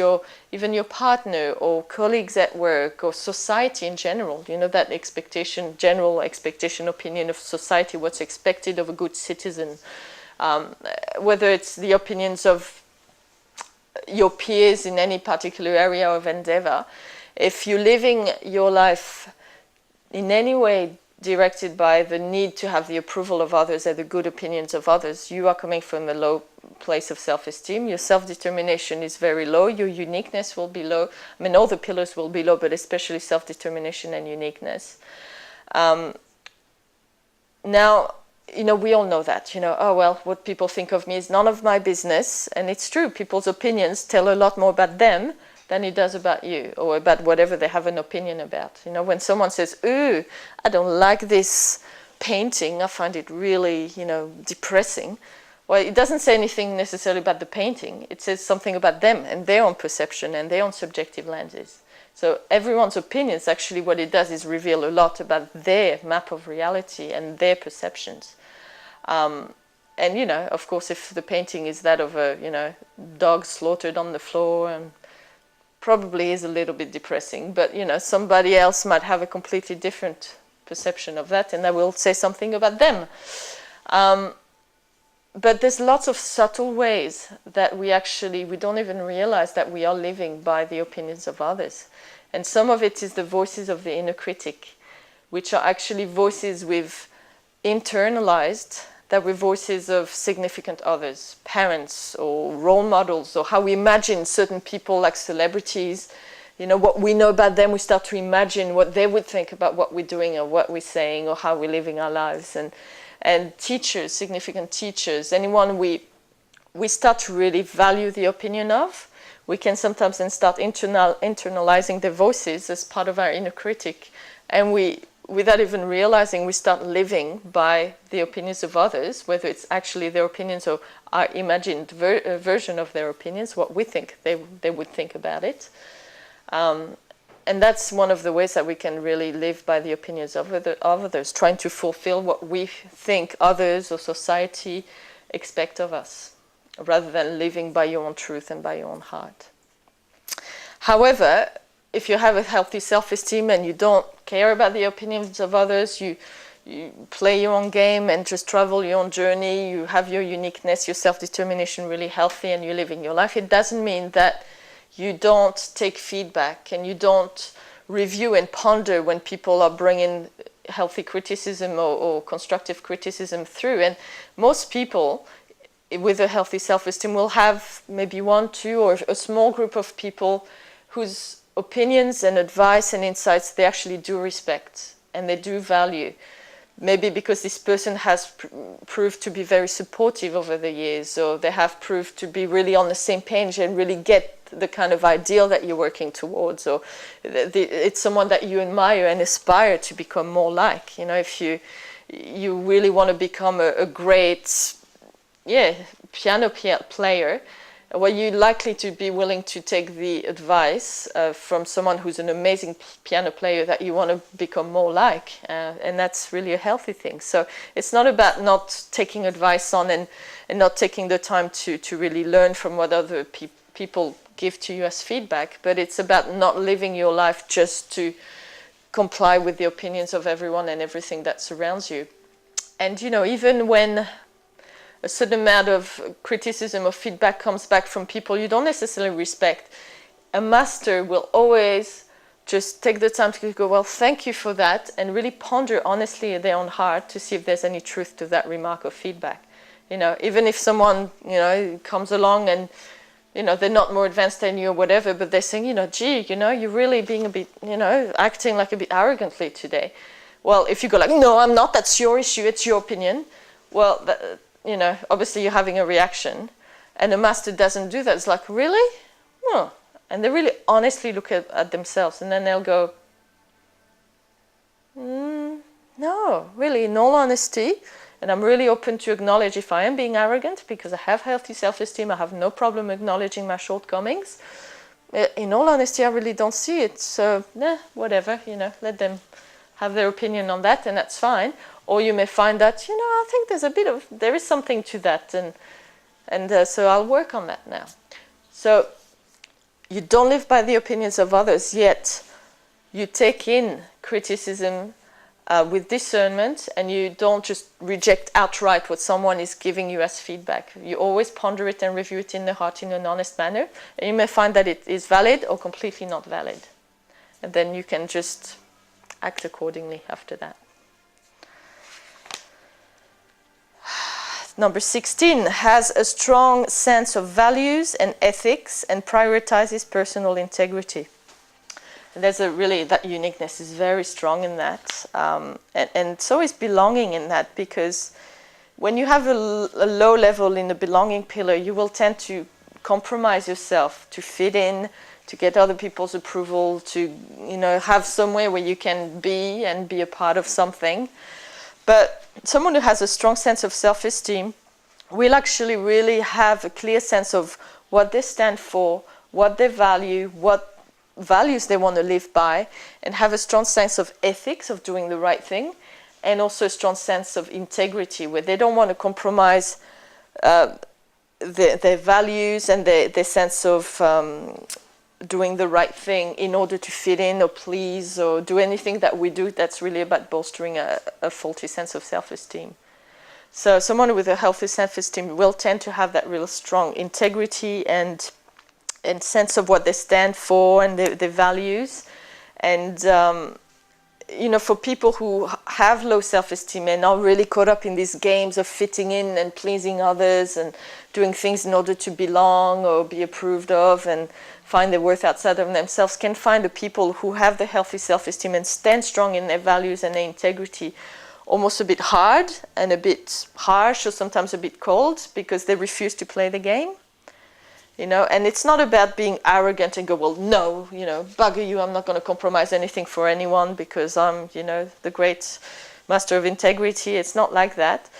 even your partner or colleagues at work or society in general, that expectation, general expectation, opinion of society, what's expected of a good citizen, whether it's the opinions of your peers in any particular area of endeavor. If you're living your life in any way directed by the need to have the approval of others and the good opinions of others, you are coming from a low place of self-esteem. Your self-determination is very low. Your uniqueness will be low. I mean, all the pillars will be low, but especially self-determination and uniqueness. Now, we all know that, oh, well, what people think of me is none of my business. And it's true. People's opinions tell a lot more about them than it does about you, or about whatever they have an opinion about. When someone says, ooh, I don't like this painting, I find it really, depressing. Well, it doesn't say anything necessarily about the painting. It says something about them and their own perception and their own subjective lenses. So everyone's opinions, actually what it does is reveal a lot about their map of reality and their perceptions. And, of course, if the painting is that of a, dog slaughtered on the floor, and probably is a little bit depressing, but somebody else might have a completely different perception of that, and that will say something about them. But there's lots of subtle ways that we don't even realize that we are living by the opinions of others. And some of it is the voices of the inner critic, which are actually voices we've internalized, that were voices of significant others, parents or role models, or how we imagine certain people like celebrities. What we know about them, we start to imagine what they would think about what we're doing or what we're saying or how we're living our lives. And teachers, significant teachers, anyone we start to really value the opinion of, we can sometimes then start internalizing their voices as part of our inner critic. And without even realizing, we start living by the opinions of others, whether it's actually their opinions or our imagined version of their opinions, what we think they would think about it. And that's one of the ways that we can really live by the opinions of others, trying to fulfill what we think others or society expect of us, rather than living by your own truth and by your own heart. However, if you have a healthy self-esteem and you don't care about the opinions of others, you play your own game and just travel your own journey, you have your uniqueness, your self-determination really healthy, and you're living your life, it doesn't mean that you don't take feedback and you don't review and ponder when people are bringing healthy criticism or constructive criticism through. And most people with a healthy self-esteem will have maybe one, two, or a small group of people whose opinions and advice and insights they actually do respect and they do value. Maybe because this person has proved to be very supportive over the years, or they have proved to be really on the same page and really get the kind of ideal that you're working towards, or it's someone that you admire and aspire to become more like. If you really want to become a great piano player, well, you're likely to be willing to take the advice from someone who's an amazing piano player that you want to become more like, and that's really a healthy thing. So it's not about not taking advice on and not taking the time to really learn from what other people give to you as feedback, but it's about not living your life just to comply with the opinions of everyone and everything that surrounds you. And even when a certain amount of criticism or feedback comes back from people you don't necessarily respect, a master will always just take the time to go, well, thank you for that, and really ponder honestly in their own heart to see if there's any truth to that remark or feedback. Even if someone, comes along and, they're not more advanced than you or whatever, but they're saying, gee, you're really being a bit, acting like a bit arrogantly today. Well, if you go like, no, I'm not, that's your issue, it's your opinion. Well, obviously you're having a reaction. And the master doesn't do that. It's like, really? Oh. And they really honestly look at themselves, and then they'll go, no, really, in all honesty, and I'm really open to acknowledge if I am being arrogant, because I have healthy self-esteem, I have no problem acknowledging my shortcomings. In all honesty, I really don't see it, so whatever, let them have their opinion on that, and that's fine. Or you may find that, I think there is something to that, and so I'll work on that now. So you don't live by the opinions of others, yet you take in criticism with discernment, and you don't just reject outright what someone is giving you as feedback. You always ponder it and review it in the heart in an honest manner, and you may find that it is valid or completely not valid. And then you can just act accordingly after that. Number 16, has a strong sense of values and ethics and prioritizes personal integrity. And there's that uniqueness is very strong in that. And so is belonging in that, because when you have a low level in the belonging pillar, you will tend to compromise yourself to fit in, to get other people's approval, to have somewhere where you can be and be a part of something. But someone who has a strong sense of self-esteem will actually really have a clear sense of what they stand for, what they value, what values they want to live by, and have a strong sense of ethics, of doing the right thing, and also a strong sense of integrity, where they don't want to compromise their values and their sense of doing the right thing in order to fit in or please or do anything that we do that's really about bolstering a faulty sense of self-esteem. So someone with a healthy self-esteem will tend to have that real strong integrity and sense of what they stand for and their values. And for people who have low self-esteem and are really caught up in these games of fitting in and pleasing others and doing things in order to belong or be approved of and find their worth outside of themselves, can find the people who have the healthy self-esteem and stand strong in their values and their integrity almost a bit hard and a bit harsh, or sometimes a bit cold, because they refuse to play the game. And it's not about being arrogant and go, well, no, bugger you, I'm not going to compromise anything for anyone because I'm, the great master of integrity. It's not like that.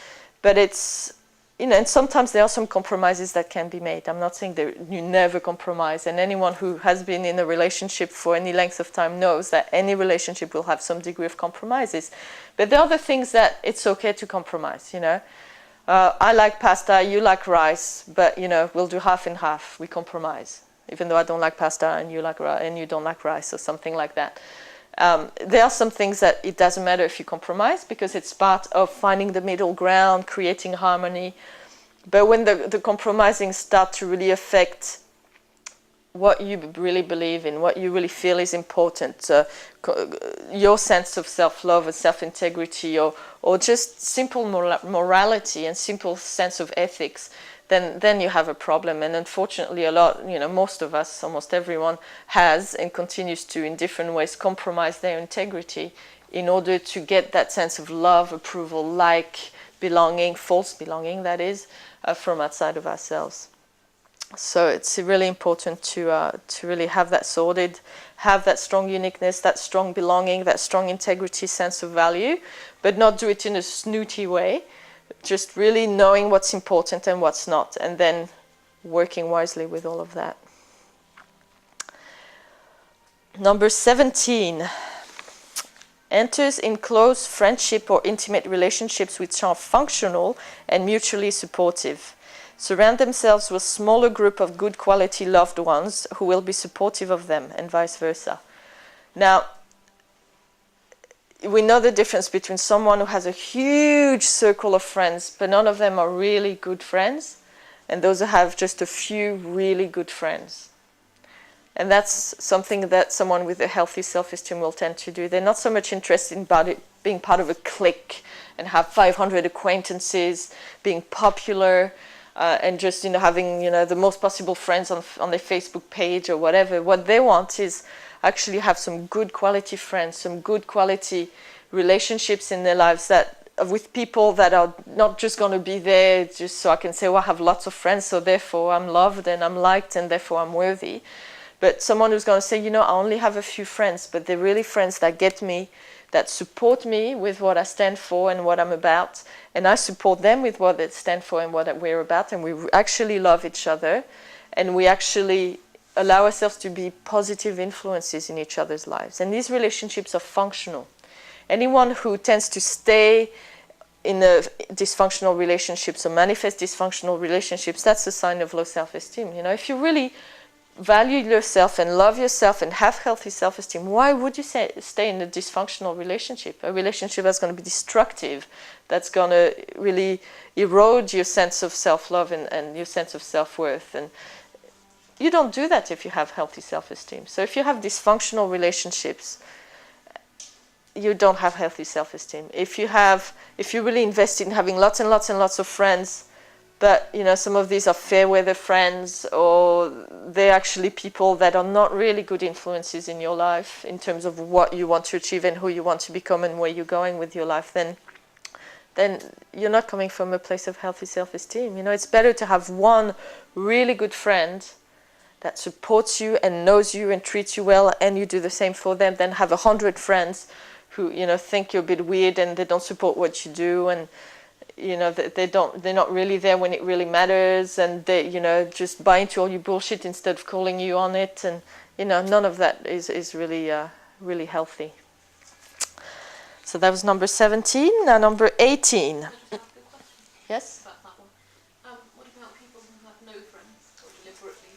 But it's, and sometimes there are some compromises that can be made. I'm not saying that you never compromise. And anyone who has been in a relationship for any length of time knows that any relationship will have some degree of compromises. But there are other things that it's okay to compromise, I like pasta, you like rice, but we'll do half and half. We compromise, even though I don't like pasta and you don't like rice, or something like that. There are some things that it doesn't matter if you compromise, because it's part of finding the middle ground, creating harmony. But when the compromising start to really affect what you really believe in, what you really feel is important, your sense of self-love and self-integrity, or just simple morality and simple sense of ethics, then you have a problem. And unfortunately, most of us, almost everyone, has and continues to, in different ways, compromise their integrity in order to get that sense of love, approval, belonging, false belonging, that is, from outside of ourselves. So it's really important to really have that sorted, have that strong uniqueness, that strong belonging, that strong integrity, sense of value, but not do it in a snooty way. Just really knowing what's important and what's not, and then working wisely with all of that. Number 17, enters in close friendship or intimate relationships which are functional and mutually supportive. Surround themselves with a smaller group of good quality loved ones who will be supportive of them, and vice versa. Now, we know the difference between someone who has a huge circle of friends, but none of them are really good friends, and those who have just a few really good friends. And that's something that someone with a healthy self-esteem will tend to do. They're not so much interested in being part of a clique and have 500 acquaintances, being popular, and just having the most possible friends on their Facebook page or whatever. What they want is actually have some good quality friends, some good quality relationships in their lives with people that are not just going to be there just so I can say, well, I have lots of friends, so therefore I'm loved and I'm liked and therefore I'm worthy. But someone who's going to say, I only have a few friends, but they're really friends that get me, that support me with what I stand for and what I'm about, and I support them with what they stand for and what we're about, and we actually love each other, and we actually allow ourselves to be positive influences in each other's lives. And these relationships are functional. Anyone who tends to stay in dysfunctional relationships or manifest dysfunctional relationships, that's a sign of low self-esteem. If you really value yourself and love yourself and have healthy self-esteem, why would you stay in a dysfunctional relationship? A relationship that's going to be destructive, that's going to really erode your sense of self-love and your sense of self-worth. And you don't do that if you have healthy self-esteem. So if you have dysfunctional relationships, you don't have healthy self-esteem. If you're really invested in having lots and lots and lots of friends, but some of these are fair weather friends, or they're actually people that are not really good influences in your life in terms of what you want to achieve and who you want to become and where you're going with your life, then you're not coming from a place of healthy self-esteem. It's better to have one really good friend that supports you and knows you and treats you well, and you do the same for them, than have 100 friends who think you're a bit weird and they don't support what you do, and they're not really there when it really matters, and they just buy into all your bullshit instead of calling you on it, and none of that is really really healthy. So that was number 17. Now number 18. Yes. What about people who have no friends or deliberately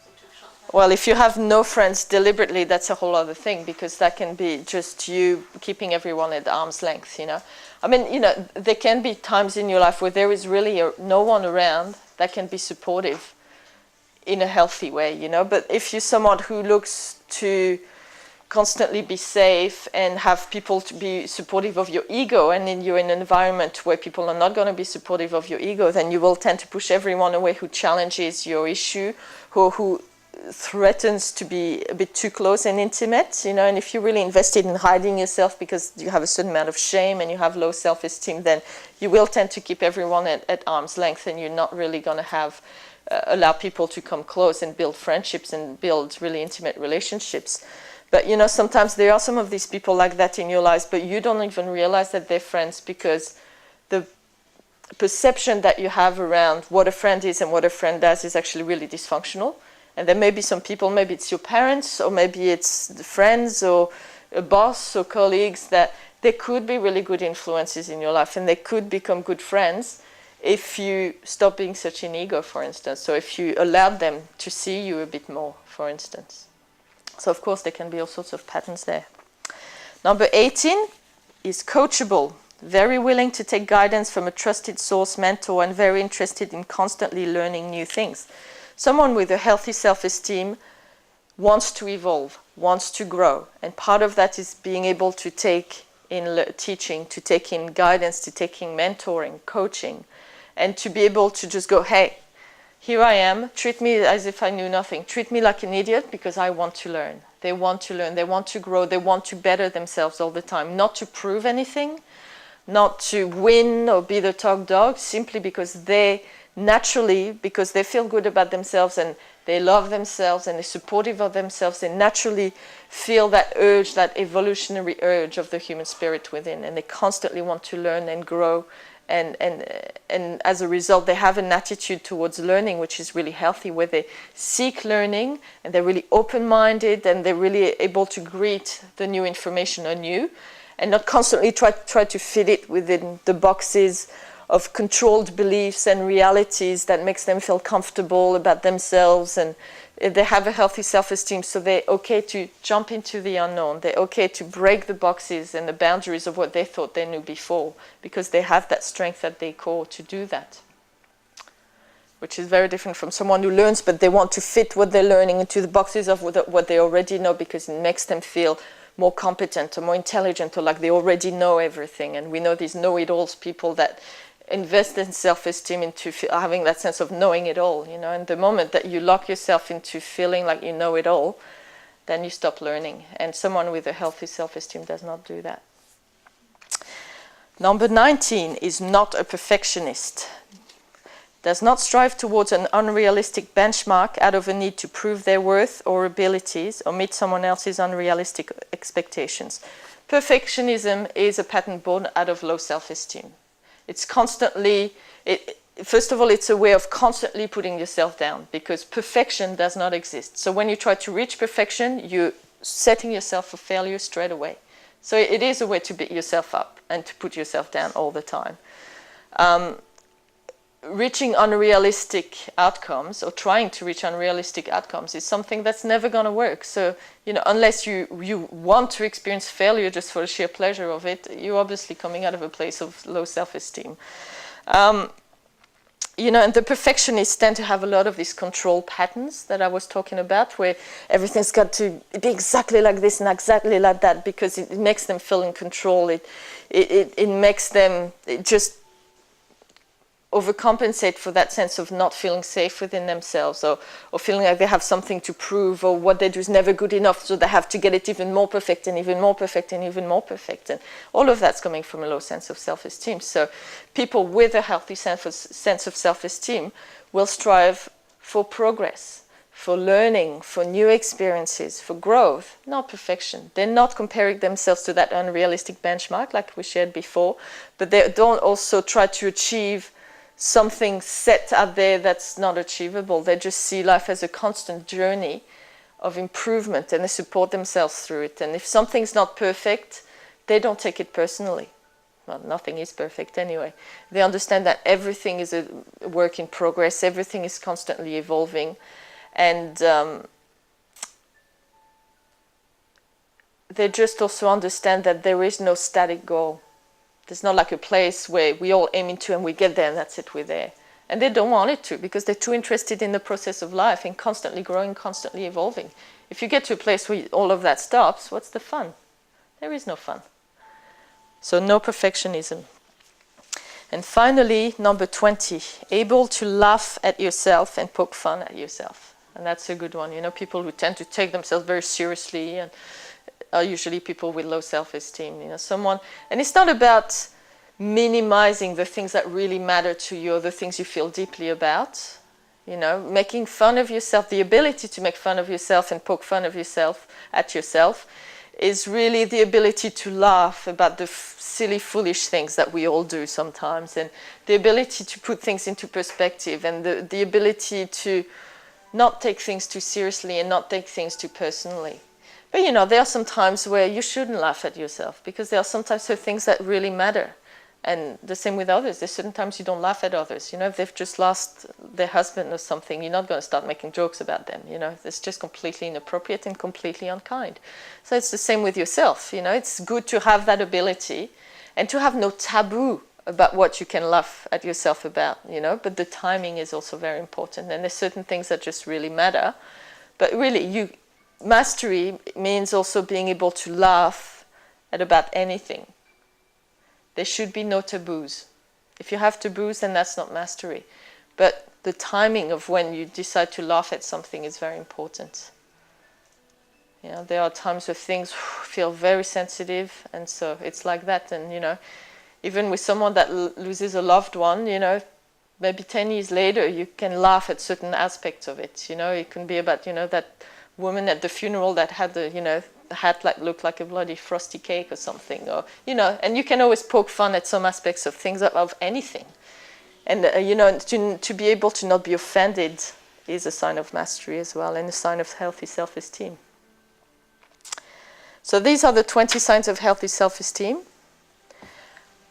sort of shut down? Well, if you have no friends deliberately, that's a whole other thing, because that can be just you keeping everyone at arm's length. I mean, there can be times in your life where there is really no one around that can be supportive in a healthy way, But if you're someone who looks to constantly be safe and have people to be supportive of your ego, and then you're in an environment where people are not going to be supportive of your ego, then you will tend to push everyone away who challenges your issue, who threatens to be a bit too close and intimate, and if you're really invested in hiding yourself because you have a certain amount of shame and you have low self-esteem, then you will tend to keep everyone at arm's length, and you're not really going to allow people to come close and build friendships and build really intimate relationships. But sometimes there are some of these people like that in your lives, but you don't even realize that they're friends, because the perception that you have around what a friend is and what a friend does is actually really dysfunctional. And there may be some people, maybe it's your parents, or maybe it's the friends or a boss or colleagues, that they could be really good influences in your life, and they could become good friends if you stop being such an ego, for instance. So if you allowed them to see you a bit more, for instance. So of course there can be all sorts of patterns there. Number 18 is coachable. Very willing to take guidance from a trusted source, mentor, and very interested in constantly learning new things. Someone with a healthy self-esteem wants to evolve, wants to grow. And part of that is being able to take in teaching, to take in guidance, to take in mentoring, coaching, and to be able to just go, hey, here I am, treat me as if I knew nothing. Treat me like an idiot, because I want to learn. They want to learn, they want to grow, they want to better themselves all the time. Not to prove anything, not to win or be the top dog, simply because they naturally, because they feel good about themselves and they love themselves and they're supportive of themselves, they naturally feel that urge, that evolutionary urge of the human spirit within, and they constantly want to learn and grow, and as a result they have an attitude towards learning which is really healthy, where they seek learning and they're really open-minded and they're really able to greet the new information anew, and not constantly try to fit it within the boxes of controlled beliefs and realities that makes them feel comfortable about themselves. And they have a healthy self-esteem, so they're okay to jump into the unknown. They're okay to break the boxes and the boundaries of what they thought they knew before, because they have that strength at their core to do that, which is very different from someone who learns, but they want to fit what they're learning into the boxes of what they already know, because it makes them feel more competent or more intelligent, or like they already know everything. And we know these know-it-alls, people that invest in self-esteem into having that sense of knowing it all, you know. And the moment that you lock yourself into feeling like you know it all, then you stop learning. And someone with a healthy self-esteem does not do that. Number 19 is not a perfectionist. Does not strive towards an unrealistic benchmark out of a need to prove their worth or abilities or meet someone else's unrealistic expectations. Perfectionism is a pattern born out of low self-esteem. It's constantly, first of all, it's a way of constantly putting yourself down, because perfection does not exist. So when you try to reach perfection, you're setting yourself for failure straight away. So it is a way to beat yourself up and to put yourself down all the time. Reaching unrealistic outcomes, or trying to reach unrealistic outcomes, is something that's never going to work. So, you know, unless you want to experience failure just for the sheer pleasure of it, you're obviously coming out of a place of low self-esteem. You know, and the perfectionists tend to have a lot of these control patterns that I was talking about, where everything's got to be exactly like this and exactly like that, because it makes them feel in control. It makes them just overcompensate for that sense of not feeling safe within themselves, or feeling like they have something to prove, or what they do is never good enough, so they have to get it even more perfect and even more perfect and even more perfect. And all of that's coming from a low sense of self-esteem. So people with a healthy sense of self-esteem will strive for progress, for learning, for new experiences, for growth, not perfection. They're not comparing themselves to that unrealistic benchmark like we shared before, but they don't also try to achieve something set out there that's not achievable. They just see life as a constant journey of improvement, and they support themselves through it. And if something's not perfect, they don't take it personally. Well, nothing is perfect anyway. They understand that everything is a work in progress, everything is constantly evolving, and they just also understand that there is no static goal. There's not like a place where we all aim into and we get there and that's it, we're there. And they don't want it to, because they're too interested in the process of life, in constantly growing, constantly evolving. If you get to a place where all of that stops, what's the fun? There is no fun. So no perfectionism. And finally, number 20, able to laugh at yourself and poke fun at yourself. And that's a good one. You know, people who tend to take themselves very seriously and are usually people with low self-esteem. You know, someone, and it's not about minimizing the things that really matter to you, or the things you feel deeply about. You know, making fun of yourself, the ability to make fun of yourself and poke fun of yourself at yourself, is really the ability to laugh about the silly, foolish things that we all do sometimes, and the ability to put things into perspective, and the ability to not take things too seriously and not take things too personally. But you know, there are some times where you shouldn't laugh at yourself, because there are sometimes things that really matter. And the same with others. There's certain times you don't laugh at others. You know, if they've just lost their husband or something, you're not going to start making jokes about them. You know, it's just completely inappropriate and completely unkind. So it's the same with yourself. You know, it's good to have that ability and to have no taboo about what you can laugh at yourself about, you know, but the timing is also very important. And there's certain things that just really matter. But really, mastery means also being able to laugh at about anything. There should be no taboos. If you have taboos, then that's not mastery. But the timing of when you decide to laugh at something is very important. You know, there are times where things feel very sensitive, and so it's like that. And you know, even with someone that loses a loved one, you know, maybe 10 years later, you can laugh at certain aspects of it. You know, it can be about, you know, that woman at the funeral that had the, you know, the hat looked like a bloody frosty cake or something, or, you know, and you can always poke fun at some aspects of things, of anything. And, you know, to be able to not be offended is a sign of mastery as well, and a sign of healthy self-esteem. So these are the 20 signs of healthy self-esteem.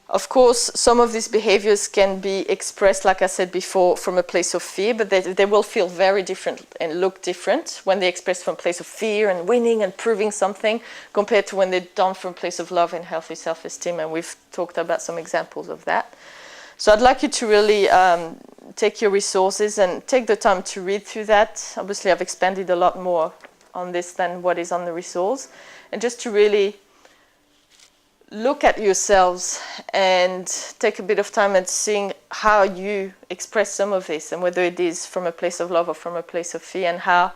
Of course, some of these behaviors can be expressed, like I said before, from a place of fear, but they will feel very different and look different when they express from a place of fear and winning and proving something, compared to when they're done from a place of love and healthy self-esteem. And we've talked about some examples of that. So I'd like you to really take your resources and take the time to read through that. Obviously, I've expanded a lot more on this than what is on the resource. And just to really look at yourselves and take a bit of time at seeing how you express some of this, and whether it is from a place of love or from a place of fear, and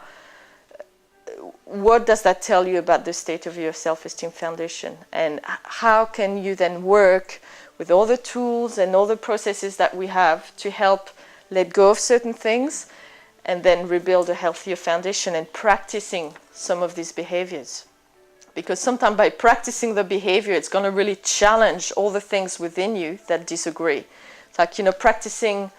what does that tell you about the state of your self-esteem foundation, and how can you then work with all the tools and all the processes that we have to help let go of certain things and then rebuild a healthier foundation, and practicing some of these behaviors. Because sometimes by practicing the behavior, it's going to really challenge all the things within you that disagree. It's like, practicing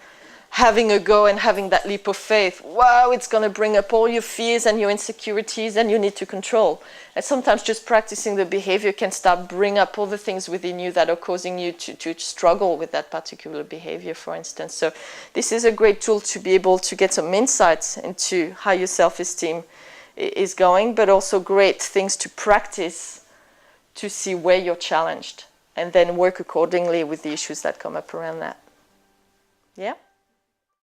having a go and having that leap of faith. Wow, it's going to bring up all your fears and your insecurities and you need to control. And sometimes just practicing the behavior can start bring up all the things within you that are causing you to struggle with that particular behavior, for instance. So this is a great tool to be able to get some insights into how your self-esteem is going, but also great things to practice to see where you're challenged and then work accordingly with the issues that come up around that. Yeah?